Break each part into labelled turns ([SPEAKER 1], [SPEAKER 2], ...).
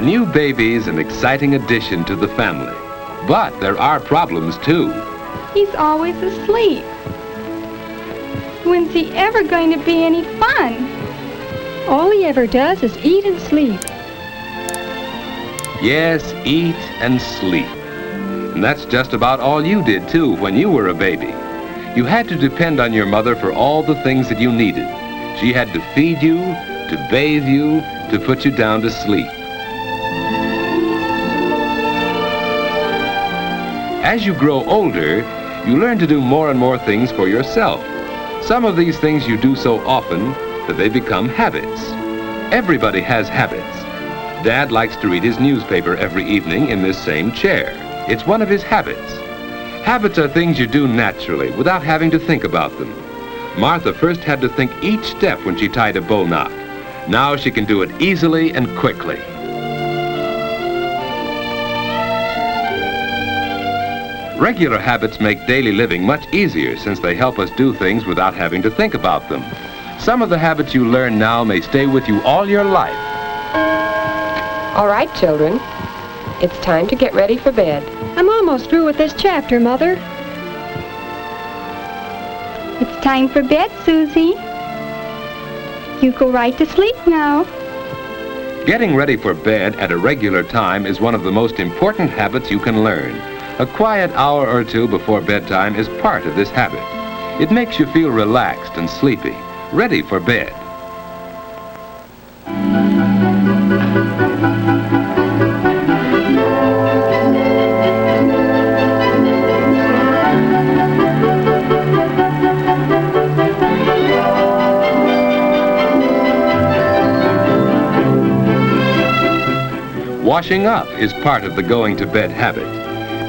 [SPEAKER 1] new baby's an exciting addition to the family, but there are problems too.
[SPEAKER 2] He's always asleep. When's he ever going to be any fun?
[SPEAKER 3] All he ever does is eat and sleep.
[SPEAKER 1] Yes, eat and sleep. And that's just about all you did too when you were a baby. You had to depend on your mother for all the things that you needed. She had to feed you, to bathe you, to put you down to sleep. As you grow older, you learn to do more and more things for yourself. Some of these things you do so often that they become habits. Everybody has habits. Dad likes to read his newspaper every evening in this same chair. It's one of his habits. Habits are things you do naturally without having to think about them. Martha first had to think each step when she tied a bow knot. Now she can do it easily and quickly. Regular habits make daily living much easier since they help us do things without having to think about them. Some of the habits you learn now may stay with you all your life.
[SPEAKER 4] All right, children. It's time to get ready for bed.
[SPEAKER 3] I'm almost through with this chapter, Mother.
[SPEAKER 2] It's time for bed, Susie. You go right to sleep now.
[SPEAKER 1] Getting ready for bed at a regular time is one of the most important habits you can learn. A quiet hour or two before bedtime is part of this habit. It makes you feel relaxed and sleepy, ready for bed. Washing up is part of the going to bed habit.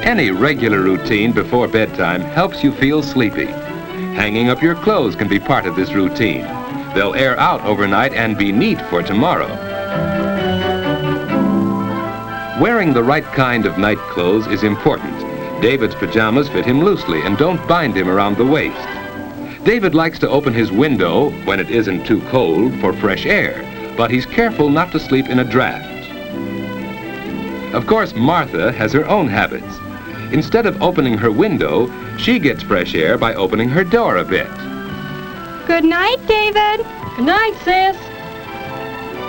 [SPEAKER 1] Any regular routine before bedtime helps you feel sleepy. Hanging up your clothes can be part of this routine. They'll air out overnight and be neat for tomorrow. Wearing the right kind of night clothes is important. David's pajamas fit him loosely and don't bind him around the waist. David likes to open his window when it isn't too cold for fresh air, but he's careful not to sleep in a draft. Of course, Martha has her own habits. Instead of opening her window, she gets fresh air by opening her door a bit.
[SPEAKER 2] Good night, David.
[SPEAKER 3] Good night, sis.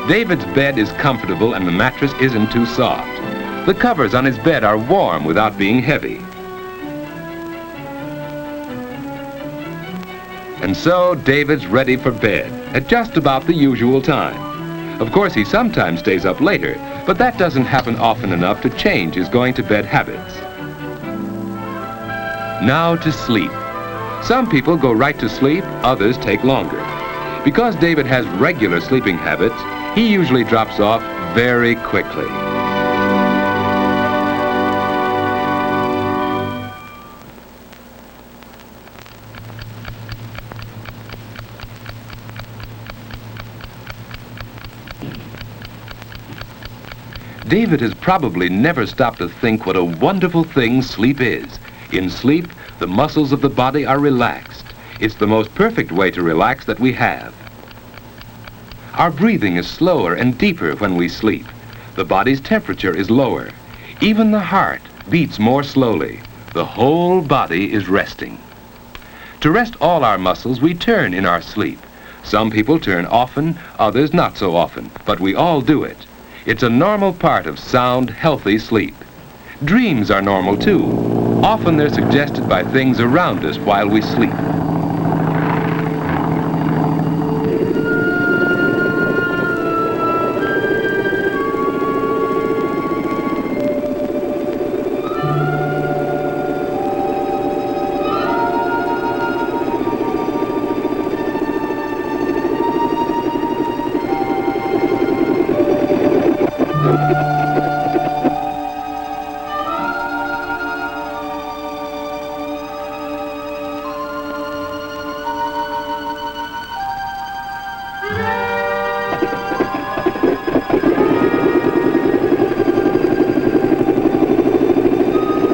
[SPEAKER 1] David's bed is comfortable and the mattress isn't too soft. The covers on his bed are warm without being heavy. And so David's ready for bed at just about the usual time. Of course, he sometimes stays up later, but that doesn't happen often enough to change his going to bed habits. Now to sleep. Some people go right to sleep, others take longer. Because David has regular sleeping habits, he usually drops off very quickly. David has probably never stopped to think what a wonderful thing sleep is. In sleep, the muscles of the body are relaxed. It's the most perfect way to relax that we have. Our breathing is slower and deeper when we sleep. The body's temperature is lower. Even the heart beats more slowly. The whole body is resting. To rest all our muscles, we turn in our sleep. Some people turn often, others not so often, but we all do it. It's a normal part of sound, healthy sleep. Dreams are normal too. Often they're suggested by things around us while we sleep.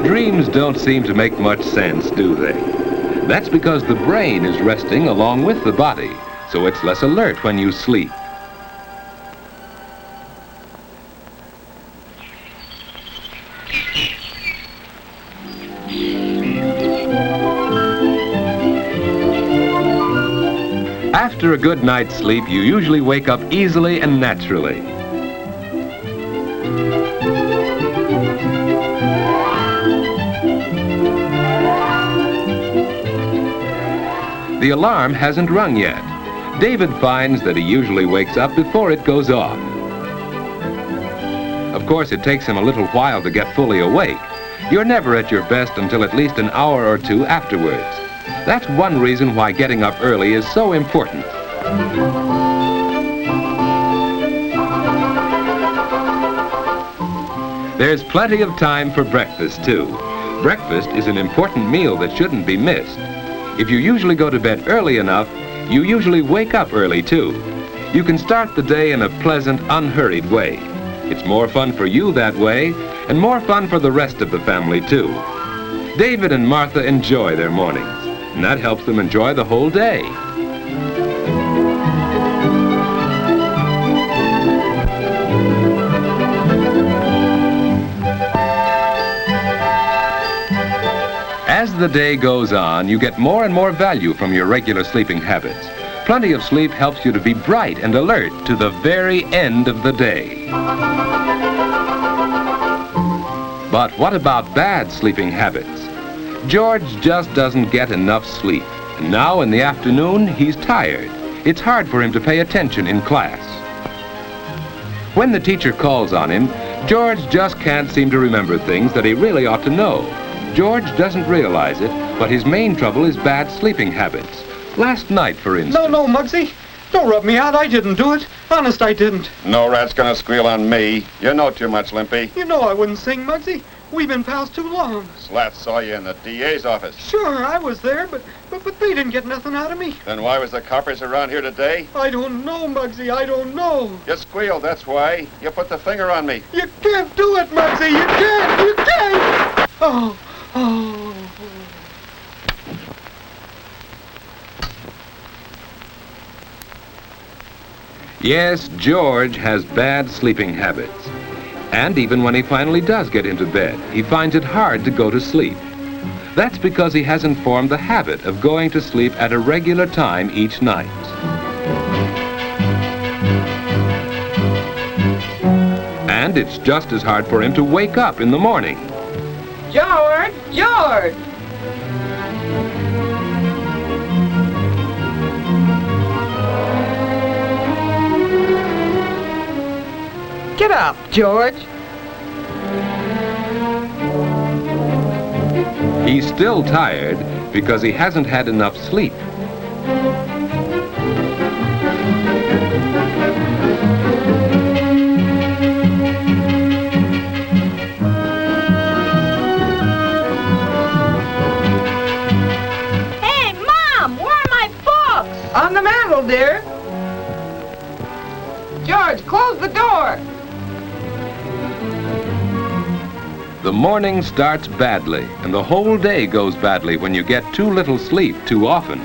[SPEAKER 1] Dreams don't seem to make much sense, do they? That's because the brain is resting along with the body, so it's less alert when you sleep. After a good night's sleep, you usually wake up easily and naturally. The alarm hasn't rung yet. David finds that he usually wakes up before it goes off. Of course, it takes him a little while to get fully awake. You're never at your best until at least an hour or two afterwards. That's one reason why getting up early is so important. There's plenty of time for breakfast, too. Breakfast is an important meal that shouldn't be missed. If you usually go to bed early enough, you usually wake up early, too. You can start the day in a pleasant, unhurried way. It's more fun for you that way, and more fun for the rest of the family, too. David and Martha enjoy their mornings, and that helps them enjoy the whole day. As the day goes on, you get more and more value from your regular sleeping habits. Plenty of sleep helps you to be bright and alert to the very end of the day. But what about bad sleeping habits? George just doesn't get enough sleep. And now in the afternoon, he's tired. It's hard for him to pay attention in class. When the teacher calls on him, George just can't seem to remember things that he really ought to know. George doesn't realize it, but his main trouble is bad sleeping habits. Last night, for instance...
[SPEAKER 5] No, Muggsy. Don't rub me out. I didn't do it. Honest, I didn't.
[SPEAKER 6] No rat's gonna squeal on me. You know too much, Limpy.
[SPEAKER 5] You know I wouldn't sing, Muggsy. We've been pals too long.
[SPEAKER 6] Slat saw you in the DA's office.
[SPEAKER 5] Sure, I was there, but they didn't get nothing out of me.
[SPEAKER 6] Then why was the coppers around here today?
[SPEAKER 5] I don't know, Muggsy. I don't know.
[SPEAKER 6] You squealed, that's why. You put the finger on me.
[SPEAKER 5] You can't do it, Muggsy. You can't. You can't. Oh.
[SPEAKER 1] Yes, George has bad sleeping habits. And even when he finally does get into bed, he finds it hard to go to sleep. That's because he hasn't formed the habit of going to sleep at a regular time each night. And it's just as hard for him to wake up in the morning.
[SPEAKER 4] George! George! Get up, George.
[SPEAKER 1] He's still tired because he hasn't had enough sleep.
[SPEAKER 3] Hey, Mom, where are my books?
[SPEAKER 4] On the mantel, dear. George, close the door.
[SPEAKER 1] The morning starts badly, and the whole day goes badly when you get too little sleep too often.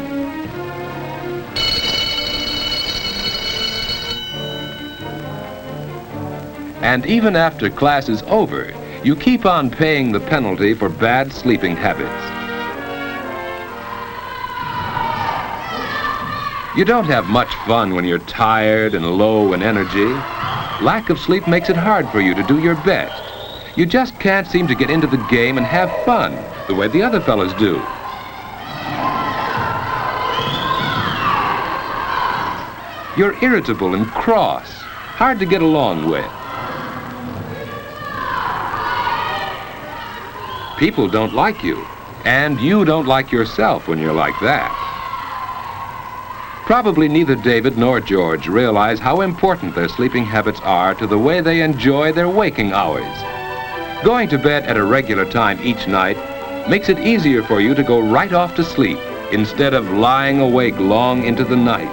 [SPEAKER 1] And even after class is over, you keep on paying the penalty for bad sleeping habits. You don't have much fun when you're tired and low in energy. Lack of sleep makes it hard for you to do your best. You just can't seem to get into the game and have fun the way the other fellas do. You're irritable and cross, hard to get along with. People don't like you, and you don't like yourself when you're like that. Probably neither David nor George realize how important their sleeping habits are to the way they enjoy their waking hours. Going to bed at a regular time each night makes it easier for you to go right off to sleep instead of lying awake long into the night.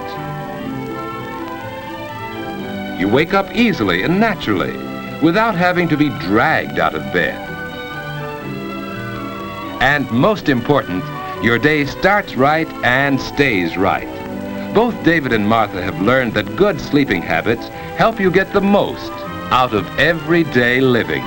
[SPEAKER 1] You wake up easily and naturally without having to be dragged out of bed. And most important, your day starts right and stays right. Both David and Martha have learned that good sleeping habits help you get the most out of everyday living.